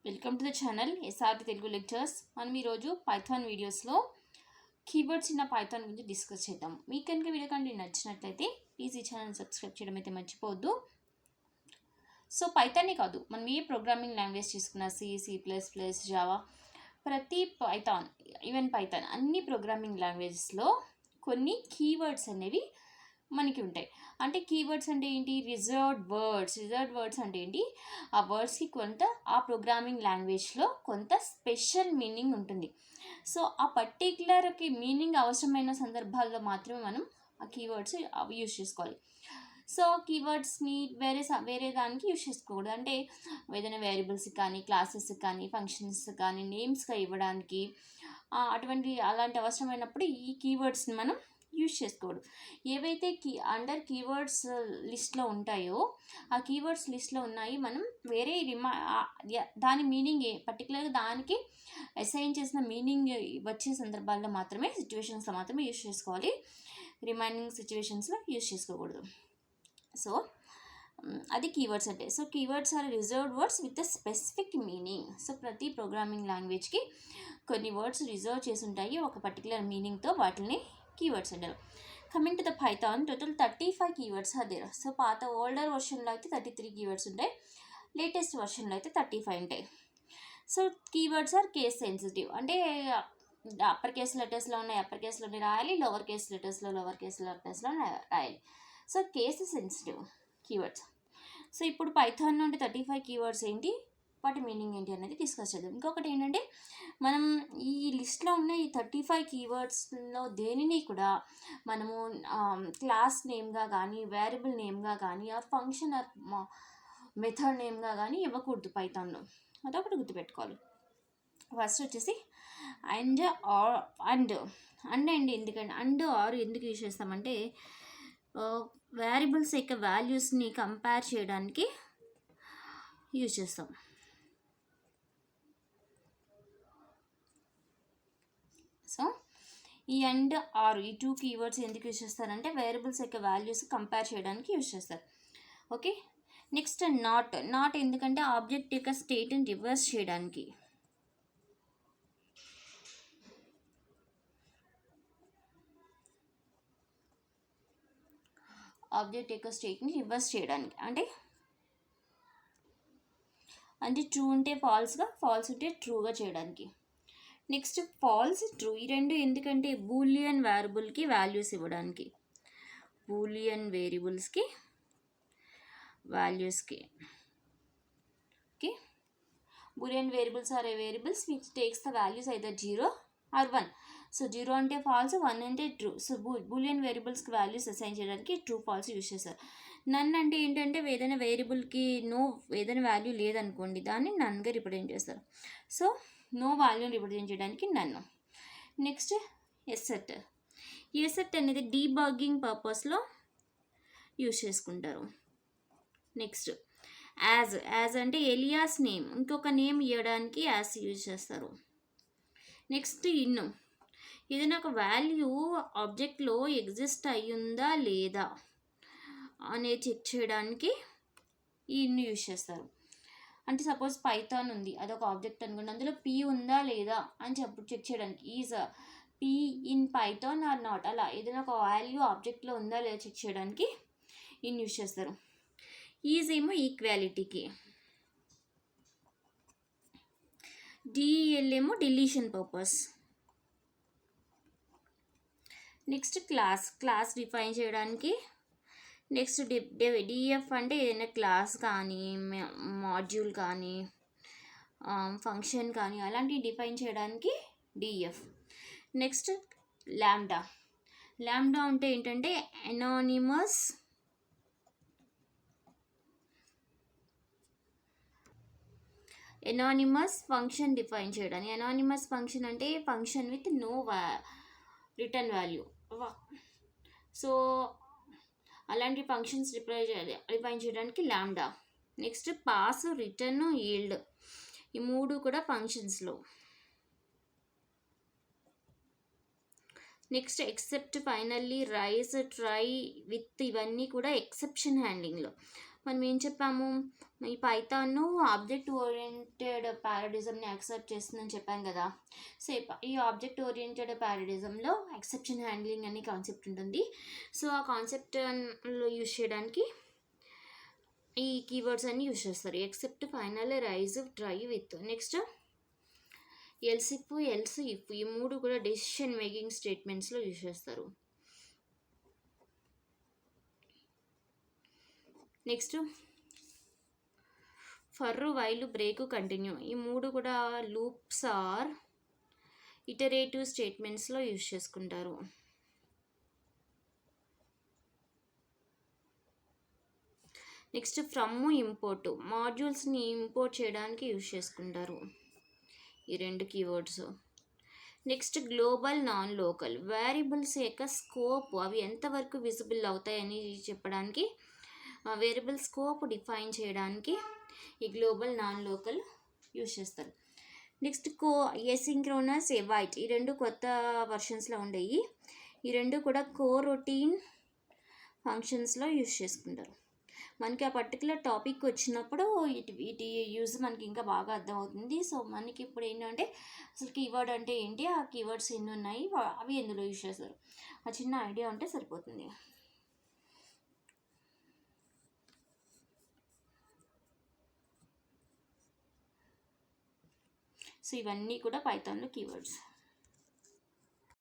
Welcome to the channel SRT Telugu Lectures. మనం ఈరోజు Python వీడియోస్లో కీవర్డ్స్ ఇన్ పైథాన్ గురించి డిస్కస్ చేద్దాం. మీకు కనుక వీడియో కానీ నచ్చినట్లయితే ప్లీజ్ ఈ ఛానల్ సబ్స్క్రైబ్ చేయడం అయితే మర్చిపోవద్దు. సో పైథానే కాదు, మనం ఏ ప్రోగ్రామింగ్ లాంగ్వేజ్ తీసుకున్నా C++, జావా, ప్రతి పైథాన్, ఈవెన్ పైథాన్ అన్ని ప్రోగ్రామింగ్ లాంగ్వేజెస్లో కొన్ని కీవర్డ్స్ అనేవి మనకి ఉంటాయి. అంటే కీవర్డ్స్ అంటే ఏంటి? రిజర్వ్డ్ వర్డ్స్ అంటే ఏంటి? ఆ వర్డ్స్కి కొంత ఆ ప్రోగ్రామింగ్ లాంగ్వేజ్లో కొంత స్పెషల్ మీనింగ్ ఉంటుంది. సో ఆ పర్టికులర్కి మీనింగ్ అవసరమైన సందర్భాల్లో మాత్రమే మనం ఆ కీవర్డ్స్ యూజ్ చేసుకోవాలి. సో కీవర్డ్స్ని వేరే దానికి యూజ్ చేసుకోకూడదు. అంటే ఏదైనా వేరియబుల్స్కి కానీ, క్లాసెస్కి కానీ, ఫంక్షన్స్ కానీ, నేమ్స్గా ఇవ్వడానికి అలాంటి అవసరమైనప్పుడు ఈ కీవర్డ్స్ని మనం యూజ్ చేసుకోడు. ఏవైతే అండర్ కీవర్డ్స్ లిస్ట్లో ఉంటాయో ఆ కీవర్డ్స్ లిస్ట్లో ఉన్నాయి, మనం వేరే దాని మీనింగ్ పర్టికులర్గా దానికి అసైన్ చేసిన మీనింగ్ వచ్చే సందర్భాల్లో మాత్రమే, సిచ్యువేషన్స్లో మాత్రమే యూజ్ చేసుకోవాలి. రిమైనింగ్ సిచ్యువేషన్స్లో యూజ్ చేసుకోకూడదు. సో అది కీవర్డ్స్ అంటే. So keywords are reserved words with a specific meaning. So ప్రతి ప్రోగ్రామింగ్ లాంగ్వేజ్కి కొన్ని వర్డ్స్ రిజర్వ్ చేసి ఉంటాయి ఒక పర్టికులర్ మీనింగ్తో, వాటిని కీవర్డ్స్ అంటారు. Coming to the Python, total 35 keywords are there. So పాత ఓల్డర్ వర్షన్లో అయితే 33 కీవర్డ్స్ ఉంటాయి, లేటెస్ట్ వర్షన్లో అయితే 35 ఉంటాయి. So keywords are case sensitive. అంటే అప్పర్ కేస్ లెటర్స్లో ఉన్నాయి అప్పర్ కేస్లోనే రాయాలి, లోవర్ కేస్ లెటర్స్లో రాయాలి. So case sensitive keywords. So ఇప్పుడు పైథాన్ నుండి 35 కీవర్డ్స్ ఏంటి, వాటి మీనింగ్ ఏంటి అనేది డిస్కస్ చేద్దాం. ఇంకొకటి ఏంటంటే, మనం ఈ లిస్ట్లో ఉన్న ఈ 35 కీవర్డ్స్లో దేనిని కూడా మనము క్లాస్ నేమ్గా కానీ, వేరియబుల్ నేమ్గా కానీ, ఆర్ ఫంక్షన్ ఆర్ మెథడ్ నేమ్గా కానీ ఇవ్వకూడదు పైథాన్లో. అదొకటి గుర్తుపెట్టుకోవాలి. ఫస్ట్ వచ్చేసి అండ్ ఎందుకంటే ఆర్ ఎందుకు యూజ్ చేస్తామంటే, వేరియబుల్స్ యొక్క వాల్యూస్ని కంపేర్ చేయడానికి యూజ్ చేస్తాం. సో ఈ అండ్ ఆర్ ఈ 2 కీవర్డ్స్ ఎందుకు యూజ్ చేస్తారంటే, వేరియబుల్స్ యొక్క వాల్యూస్ కంపేర్ చేయడానికి యూజ్ చేస్తారు. ఓకే, నెక్స్ట్ నాట్ ఎందుకంటే ఆబ్జెక్ట్ యొక్క స్టేట్ని రివర్స్ చేయడానికి. ఆబ్జెక్ట్ యొక్క స్టేట్ని రివర్స్ చేయడానికి అంటే ట్రూ ఉంటే ఫాల్స్గా, ఫాల్స్ ఉంటే ట్రూగా చేయడానికి. నెక్స్ట్ ఫాల్స్, ట్రూ ఈ రెండు ఎందుకంటే బూలియన్ వేరియబుల్కి వాల్యూస్ ఇవ్వడానికి, బూలియన్ వేరియబుల్స్కి వాల్యూస్కి. Okay, boolean variables are a variables which takes the values either 0 or 1. So 0 అంటే ఫాల్స్, 1 అంటే ట్రూ. సో బూలియన్ వేరియబుల్స్కి వాల్యూస్ అసైన్ చేయడానికి ట్రూ ఫాల్స్ యూజ్ చేస్తారు. నన్ అంటే ఏంటంటే, ఏదైనా వేరియబుల్కి ఏదైనా వాల్యూ లేదనుకోండి, దాన్ని నన్గా రిప్రజెంట్ చేస్తారు. సో నో వాల్యూని రిప్రజెంట్ చేయడానికి నన్ను. నెక్స్ట్ ఎసెట్ అనేది డీబగ్గింగ్ పర్పస్లో యూజ్ చేసుకుంటారు. నెక్స్ట్ యాజ్ అంటే ఎలియాస్ నేమ్, ఇంకొక నేమ్ ఇవ్వడానికి యాజ్ యూజ్ చేస్తారు. నెక్స్ట్ ఏదైనా ఒక వాల్యూ ఆబ్జెక్ట్లో ఎగ్జిస్ట్ అయ్యిందా లేదా అనేది చెక్ చేయడానికి ఈ యూజ్ చేస్తారు. అంటే సపోజ్ పైథాన్ ఉంది, అదొక ఆబ్జెక్ట్ అనుకోండి, అందులో P ఉందా లేదా అని చెక్ చేయడానికి is P in Python or not, అలా ఏదైనా ఒక వాల్యూ ఆబ్జెక్ట్లో ఉందా లేదా చెక్ చేయడానికి యూజ్ చేస్తారు. ఈజ్ ఏమో ఈక్వాలిటీకి, DEL ఏమో deletion purpose. Next class define చేయడానికి. నెక్స్ట్ డిఎఫ్ అంటే ఏదైనా క్లాస్ కానీ, మాడ్యూల్ కానీ, ఫంక్షన్ కానీ అలాంటివి డిఫైన్ చేయడానికి డిఎఫ్. నెక్స్ట్ ల్యాండా అంటే ఏంటంటే ఎనానిమస్ ఫంక్షన్ డిఫైన్ చేయడానికి. ఎనానిమస్ ఫంక్షన్ అంటే function with no return value. So అలాంటి ఫంక్షన్స్ డిఫైన్ చేయడానికి lambda. Next pass, return, yield, ఈ 3 కూడా ఫంక్షన్స్లో. Next except, finally, raise, try, with, ఇవన్నీ కూడా ఎక్సెప్షన్ హ్యాండ్లింగ్లో. మనం ఏం చెప్పాము, ఈ పైథాన్ ఆబ్జెక్ట్ ఓరియంటెడ్ పారాడిజంని యాక్సెప్ట్ చేస్తుందని చెప్పాం కదా. సో ఈ ఆబ్జెక్ట్ ఓరియంటెడ్ పారాడిజంలో ఎక్సెప్షన్ హ్యాండ్లింగ్ అనే కాన్సెప్ట్ ఉంటుంది. సో ఆ కాన్సెప్ట్లో యూజ్ చేయడానికి ఈ కీవర్డ్స్ అన్ని యూజ్ చేస్తారు. Except, final, raise, try, with. Next else if, else if, ఈ మూడు కూడా డెసిషన్ మేకింగ్ స్టేట్మెంట్స్లో యూజ్ చేస్తారు. Next for, while, break, continue, ఈ మూడు కూడా లూప్స్ ఆర్ ఇటరేటివ్ స్టేట్మెంట్స్లో యూజ్ చేసుకుంటారు. నెక్స్ట్ ఫ్రమ్, ఇంపోర్ట్, మాడ్యూల్స్ని ఇంపోర్ట్ చేయడానికి యూజ్ చేసుకుంటారు ఈ రెండు keywords. Next global, non local, variables యొక్క స్కోప్ అవి ఎంతవరకు విజిబుల్ అవుతాయని చెప్పడానికి, వేరియబుల్ స్కోప్ డిఫైన్ చేయడానికి ఈ గ్లోబల్, నాన్ లోకల్ యూజ్ చేస్తారు. నెక్స్ట్ ఎసింక్రోనస్, అవైట్, ఈ రెండు కొత్త వర్షన్స్లో ఉండేవి. ఈ రెండు కూడా రొటీన్ ఫంక్షన్స్లో యూజ్ చేసుకుంటారు. మనకి ఆ పర్టికులర్ టాపిక్ వచ్చినప్పుడు వీటి యూజ్ మనకి ఇంకా బాగా అర్థమవుతుంది. సో మనకి ఇప్పుడు ఏంటంటే అసలు కీవర్డ్ అంటే ఏంటి, ఆ కీవర్డ్స్ ఎన్ని ఉన్నాయి, అవి ఎందులో యూజ్ చేస్తారు, ఆ చిన్న ఐడియా ఉంటే సరిపోతుంది. సో ఇవన్నీ కూడా పైథాన్లో కీవర్డ్స్.